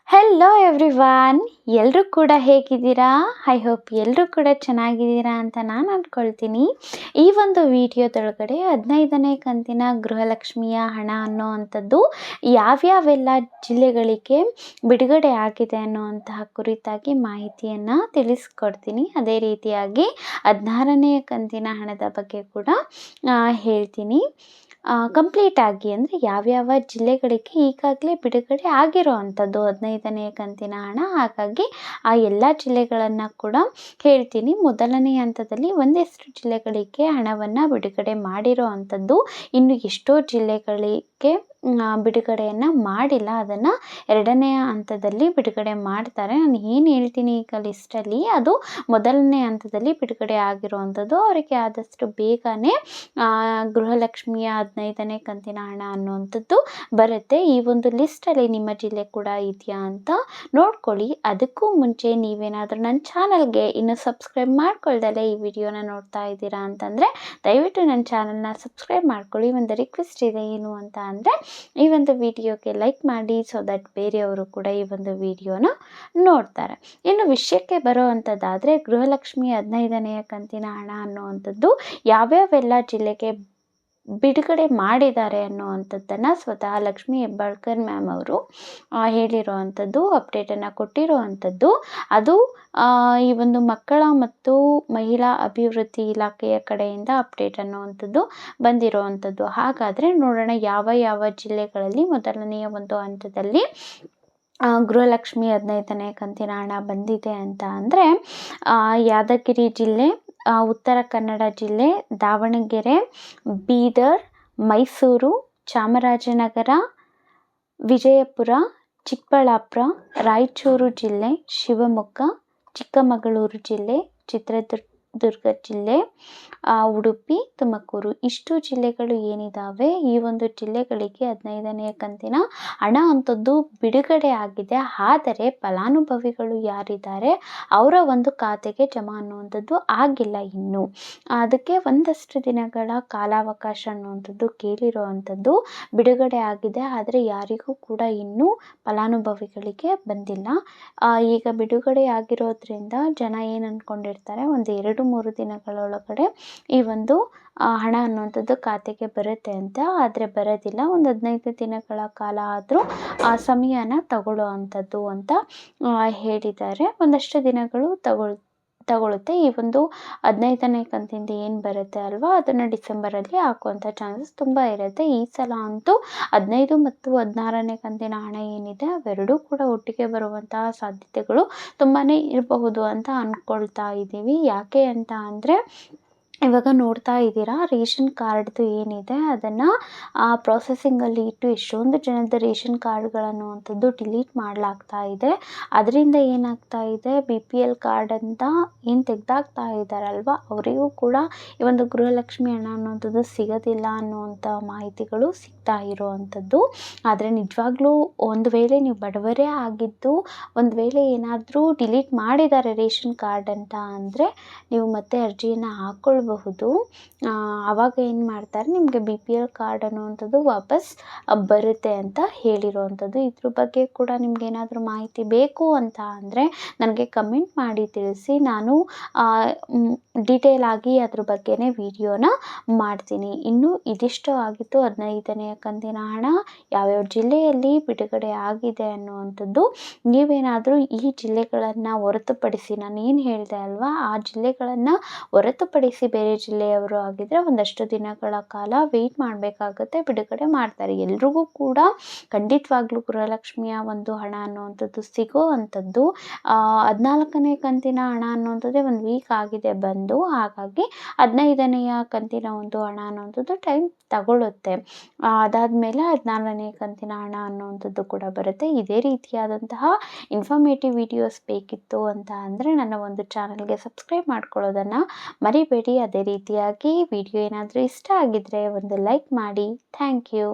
Hello everyone, ಎಲ್ಲರೂ ಕೂಡ ಹೇಗಿದ್ದೀರಾ? ಐ ಹೋಪ್ ಎಲ್ಲರೂ ಕೂಡ ಚೆನ್ನಾಗಿದ್ದೀರಾ ಅಂತ ನಾನು ಅಂದ್ಕೊಳ್ತೀನಿ. ಈ ಒಂದು ವಿಡಿಯೋದೊಳಗಡೆ 15ನೇ ಕಂತಿನ ಗೃಹಲಕ್ಷ್ಮಿಯ ಹಣ ಅನ್ನೋವಂಥದ್ದು ಯಾವ್ಯಾವೆಲ್ಲ ಜಿಲ್ಲೆಗಳಿಗೆ ಬಿಡುಗಡೆ ಆಗಿದೆ ಅನ್ನೋವಂತಹ ಕುರಿತಾಗಿ ಮಾಹಿತಿಯನ್ನು ತಿಳಿಸ್ಕೊಡ್ತೀನಿ. ಅದೇ ರೀತಿಯಾಗಿ 16ನೇ ಕಂತಿನ ಹಣದ ಬಗ್ಗೆ ಕೂಡ ಹೇಳ್ತೀನಿ. ಕಂಪ್ಲೀಟಾಗಿ ಅಂದರೆ ಯಾವ್ಯಾವ ಜಿಲ್ಲೆಗಳಿಗೆ ಈಗಾಗಲೇ ಬಿಡುಗಡೆ ಆಗಿರೋ ಅಂಥದ್ದು 15ನೇ ಕಂತಿನ ಹಣ. ಹಾಗಾಗಿ ಆ ಎಲ್ಲ ಜಿಲ್ಲೆಗಳನ್ನು ಕೂಡ ಹೇಳ್ತೀನಿ. ಮೊದಲನೇ ಹಂತದಲ್ಲಿ ಒಂದೆಷ್ಟು ಜಿಲ್ಲೆಗಳಿಗೆ ಹಣವನ್ನು ಬಿಡುಗಡೆ ಮಾಡಿರೋ ಅಂಥದ್ದು, ಇನ್ನು ಎಷ್ಟೋ ಜಿಲ್ಲೆಗಳಿಗೆ ಬಿಡುಗಡೆಯನ್ನು ಮಾಡಿಲ್ಲ, ಅದನ್ನು ಎರಡನೇ ಹಂತದಲ್ಲಿ ಬಿಡುಗಡೆ ಮಾಡ್ತಾರೆ. ನಾನು ಏನು ಹೇಳ್ತೀನಿ ಈಗ ಲಿಸ್ಟಲ್ಲಿ, ಅದು ಮೊದಲನೇ ಹಂತದಲ್ಲಿ ಬಿಡುಗಡೆ ಆಗಿರುವಂಥದ್ದು. ಅವರಿಗೆ ಆದಷ್ಟು ಬೇಗನೆ ಗೃಹಲಕ್ಷ್ಮಿಯ 15ನೇ ಕಂತಿನ ಹಣ ಅನ್ನುವಂಥದ್ದು ಬರುತ್ತೆ. ಈ ಒಂದು ಲಿಸ್ಟಲ್ಲಿ ನಿಮ್ಮ ಜಿಲ್ಲೆ ಕೂಡ ಇದೆಯಾ ಅಂತ ನೋಡ್ಕೊಳ್ಳಿ. ಅದಕ್ಕೂ ಮುಂಚೆ ನೀವೇನಾದರೂ ನನ್ನ ಚಾನಲ್ಗೆ ಇನ್ನೂ ಸಬ್ಸ್ಕ್ರೈಬ್ ಮಾಡ್ಕೊಳ್ದಲ್ಲೇ ಈ ವಿಡಿಯೋನ ನೋಡ್ತಾ ಇದ್ದೀರಾ ಅಂತಂದರೆ ದಯವಿಟ್ಟು ನನ್ನ ಚಾನಲ್ನ ಸಬ್ಸ್ಕ್ರೈಬ್ ಮಾಡ್ಕೊಳ್ಳಿ. ಒಂದು ರಿಕ್ವೆಸ್ಟ್ ಇದೆ, ಏನು ಅಂತ ಅಂದರೆ ಈ ಒಂದು ವಿಡಿಯೋಗೆ ಲೈಕ್ ಮಾಡಿ, ಸೊ ದಟ್ ಬೇರೆಯವರು ಕೂಡ ಈ ಒಂದು ವಿಡಿಯೋನ ನೋಡ್ತಾರೆ. ಇನ್ನು ವಿಷಯಕ್ಕೆ ಬರೋ ಅಂಥದ್ದಾದರೆ, ಗೃಹಲಕ್ಷ್ಮಿ 15ನೇ ಕಂತಿನ ಹಣ ಅನ್ನುವಂಥದ್ದು ಯಾವ್ಯಾವೆಲ್ಲ ಜಿಲ್ಲೆಗೆ ಬಿಡುಗಡೆ ಮಾಡಿದ್ದಾರೆ ಅನ್ನುವಂಥದ್ದನ್ನು ಸ್ವತಃ ಲಕ್ಷ್ಮೀ ಹೆಬ್ಬಾಳ್ಕರ್ ಮ್ಯಾಮ್ ಅವರು ಹೇಳಿರೋ ಅಂಥದ್ದು, ಅಪ್ಡೇಟನ್ನು ಕೊಟ್ಟಿರೋ ಅಂಥದ್ದು. ಅದು ಈ ಒಂದು ಮಕ್ಕಳ ಮತ್ತು ಮಹಿಳಾ ಅಭಿವೃದ್ಧಿ ಇಲಾಖೆಯ ಕಡೆಯಿಂದ ಅಪ್ಡೇಟ್ ಅನ್ನುವಂಥದ್ದು ಬಂದಿರೋ ಅಂಥದ್ದು. ಹಾಗಾದರೆ ನೋಡೋಣ ಯಾವ ಯಾವ ಜಿಲ್ಲೆಗಳಲ್ಲಿ ಮೊದಲನೆಯ ಒಂದು ಹಂತದಲ್ಲಿ ಗೃಹಲಕ್ಷ್ಮಿ 15ನೇ ಕಂತಿನ ಹಣ ಬಂದಿದೆ ಅಂತ ಅಂದರೆ, ಯಾದಗಿರಿ ಜಿಲ್ಲೆ, ಉತ್ತರ ಕನ್ನಡ ಜಿಲ್ಲೆ, ದಾವಣಗೆರೆ, ಬೀದರ್, ಮೈಸೂರು, ಚಾಮರಾಜನಗರ, ವಿಜಯಪುರ, ಚಿಕ್ಕಬಳ್ಳಾಪುರ, ರಾಯಚೂರು ಜಿಲ್ಲೆ, ಶಿವಮೊಗ್ಗ, ಚಿಕ್ಕಮಗಳೂರು ಜಿಲ್ಲೆ, ಚಿತ್ರದುರ್ಗ ಜಿಲ್ಲೆ, ಉಡುಪಿ, ತುಮಕೂರು, ಇಷ್ಟು ಜಿಲ್ಲೆಗಳು ಏನಿದ್ದಾವೆ, ಈ ಒಂದು ಜಿಲ್ಲೆಗಳಿಗೆ 15ನೇ ಕಂತಿನ ಹಣ ಅಂಥದ್ದು ಬಿಡುಗಡೆ ಆಗಿದೆ. ಆದರೆ ಫಲಾನುಭವಿಗಳು ಯಾರಿದ್ದಾರೆ ಅವರ ಒಂದು ಖಾತೆಗೆ ಜಮಾ ಅನ್ನುವಂಥದ್ದು ಆಗಿಲ್ಲ ಇನ್ನೂ. ಅದಕ್ಕೆ ಒಂದಷ್ಟು ದಿನಗಳ ಕಾಲಾವಕಾಶ ಅನ್ನುವಂಥದ್ದು ಕೇಳಿರೋ ಅಂಥದ್ದು ಬಿಡುಗಡೆ ಆಗಿದೆ. ಆದರೆ ಯಾರಿಗೂ ಕೂಡ ಇನ್ನೂ ಫಲಾನುಭವಿಗಳಿಗೆ ಬಂದಿಲ್ಲ. ಈಗ ಬಿಡುಗಡೆ ಆಗಿರೋದ್ರಿಂದ ಜನ ಏನು ಅಂದ್ಕೊಂಡಿರ್ತಾರೆ, ಒಂದು 2-3 ದಿನಗಳೊಳಗಡೆ ಈ ಒಂದು ಹಣ ಅನ್ನುವಂಥದ್ದು ಖಾತೆಗೆ ಬರುತ್ತೆ ಅಂತ. ಆದರೆ ಬರೋದಿಲ್ಲ, ಒಂದು 15 ದಿನಗಳ ಕಾಲ ಆದರೂ ಸಮಯನ ತಗೊಳ್ಳೋ ಅಂಥದ್ದು ಅಂತ ಹೇಳಿದ್ದಾರೆ. ಒಂದಷ್ಟು ದಿನಗಳು ತಗೊಳುತ್ತೆ. ಈ ಒಂದು 15ನೇ ಕಂತಿಂದ ಏನು ಬರುತ್ತೆ ಅಲ್ವಾ, ಅದನ್ನು ಡಿಸೆಂಬರಲ್ಲಿ ಹಾಕುವಂಥ ಚಾನ್ಸಸ್ ತುಂಬ ಇರುತ್ತೆ. ಈ ಸಲ ಅಂತೂ 15 ಮತ್ತು 16ನೇ ಕಂತಿನ ಹಣ ಏನಿದೆ ಅವೆರಡೂ ಕೂಡ ಒಟ್ಟಿಗೆ ಬರುವಂತಹ ಸಾಧ್ಯತೆಗಳು ತುಂಬಾ ಇರಬಹುದು ಅಂತ ಅಂದ್ಕೊಳ್ತಾ ಇದ್ದೀವಿ. ಯಾಕೆ ಅಂತ ಅಂದರೆ, ಇವಾಗ ನೋಡ್ತಾ ಇದ್ದೀರಾ, ರೇಷನ್ ಕಾರ್ಡ್ದು ಏನಿದೆ ಅದನ್ನು ಪ್ರೊಸೆಸಿಂಗಲ್ಲಿ ಇಟ್ಟು ಎಷ್ಟೊಂದು ಜನದ ರೇಷನ್ ಕಾರ್ಡ್ಗಳನ್ನುವಂಥದ್ದು ಡಿಲೀಟ್ ಮಾಡಲಾಗ್ತಾ ಇದೆ. ಅದರಿಂದ ಏನಾಗ್ತಾ ಇದೆ, BPL ಕಾರ್ಡ್ ಅಂತ ಏನು ತೆಗೆದಾಕ್ತಾ ಇದ್ದಾರಲ್ವ, ಅವರಿಗೂ ಕೂಡ ಈ ಒಂದು ಗೃಹಲಕ್ಷ್ಮಿ ಹಣ ಅನ್ನುವಂಥದ್ದು ಸಿಗೋದಿಲ್ಲ ಅನ್ನುವಂಥ ಮಾಹಿತಿಗಳು ಸಿಗ್ತಾ ಇರೋವಂಥದ್ದು. ಆದರೆ ನಿಜವಾಗ್ಲೂ ಒಂದು ವೇಳೆ ನೀವು ಬಡವರೇ ಆಗಿದ್ದು, ಒಂದು ವೇಳೆ ಏನಾದರೂ ಡಿಲೀಟ್ ಮಾಡಿದ್ದಾರೆ ರೇಷನ್ ಕಾರ್ಡ್ ಅಂತ ಅಂದರೆ ನೀವು ಮತ್ತೆ ಅರ್ಜಿಯನ್ನು ಹಾಕ್ಕೊಳ್ಬಹುದು. ಆವಾಗ ಏನು ಮಾಡ್ತಾರೆ, ನಿಮಗೆ BPL ಕಾರ್ಡ್ ಅನ್ನುವಂಥದ್ದು ವಾಪಸ್ ಬರುತ್ತೆ ಅಂತ ಹೇಳಿರೋವಂಥದ್ದು. ಇದ್ರ ಬಗ್ಗೆ ಕೂಡ ನಿಮಗೇನಾದರೂ ಮಾಹಿತಿ ಬೇಕು ಅಂತ ಅಂದರೆ ನನಗೆ ಕಮೆಂಟ್ ಮಾಡಿ ತಿಳಿಸಿ. ನಾನು ಡೀಟೇಲ್ ಆಗಿ ಅದ್ರ ಬಗ್ಗೆನೇ ವಿಡಿಯೋನ ಮಾಡ್ತೀನಿ. ಇನ್ನು ಇದಿಷ್ಟು ಆಗಿತ್ತು 15ನೇ ಕಂತಿನ ಹಣ ಯಾವ್ಯಾವ ಜಿಲ್ಲೆಯಲ್ಲಿ ಬಿಡುಗಡೆ ಆಗಿದೆ ಅನ್ನುವಂಥದ್ದು. ನೀವೇನಾದರೂ ಈ ಜಿಲ್ಲೆಗಳನ್ನು ಹೊರತುಪಡಿಸಿ, ನಾನು ಏನು ಹೇಳಿದೆ ಅಲ್ವಾ, ಆ ಜಿಲ್ಲೆಗಳನ್ನು ಹೊರತುಪಡಿಸಿ ಬೇರೆ ಜಿಲ್ಲೆಯವರು ಆಗಿದ್ದರೆ ಒಂದಷ್ಟು ದಿನಗಳ ಕಾಲ ವೆಯ್ಟ್ ಮಾಡಬೇಕಾಗುತ್ತೆ, ಬಿಡುಗಡೆ ಮಾಡ್ತಾರೆ. ಎಲ್ರಿಗೂ ಕೂಡ ಖಂಡಿತವಾಗ್ಲೂ ಗೃಹಲಕ್ಷ್ಮಿಯ ಒಂದು ಹಣ ಅನ್ನುವಂಥದ್ದು ಸಿಗೋ ಅಂಥದ್ದು 14ನೇ ಕಂತಿನ ಹಣ ಅನ್ನುವಂಥದ್ದೇ ಒಂದು ವೀಕ್ ಆಗಿದೆ ಬಂದು. ಹಾಗಾಗಿ 15ನೇಯ ಕಂತಿನ ಒಂದು ಹಣ ಅನ್ನುವಂಥದ್ದು ಟೈಮ್ ತಗೊಳ್ಳುತ್ತೆ. ಅದಾದಮೇಲೆ 14ನೇ ಕಂತಿನ ಹಣ ಅನ್ನುವಂಥದ್ದು ಕೂಡ ಬರುತ್ತೆ. ಇದೇ ರೀತಿಯಾದಂತಹ ಇನ್ಫಾರ್ಮೇಟಿವ್ ವಿಡಿಯೋಸ್ ಬೇಕಿತ್ತು ಅಂತ ಅಂದರೆ ನನ್ನ ಒಂದು ಚಾನಲ್ಗೆ ಸಬ್ಸ್ಕ್ರೈಬ್ ಮಾಡ್ಕೊಳ್ಳೋದನ್ನು ಮರಿಬೇಡಿ. ಅದೇ ರೀತಿಯಾಗಿ ವಿಡಿಯೋ ಏನಾದರೂ ಇಷ್ಟ ಆಗಿದ್ದರೆ ಒಂದು ಲೈಕ್ ಮಾಡಿ. Thank you.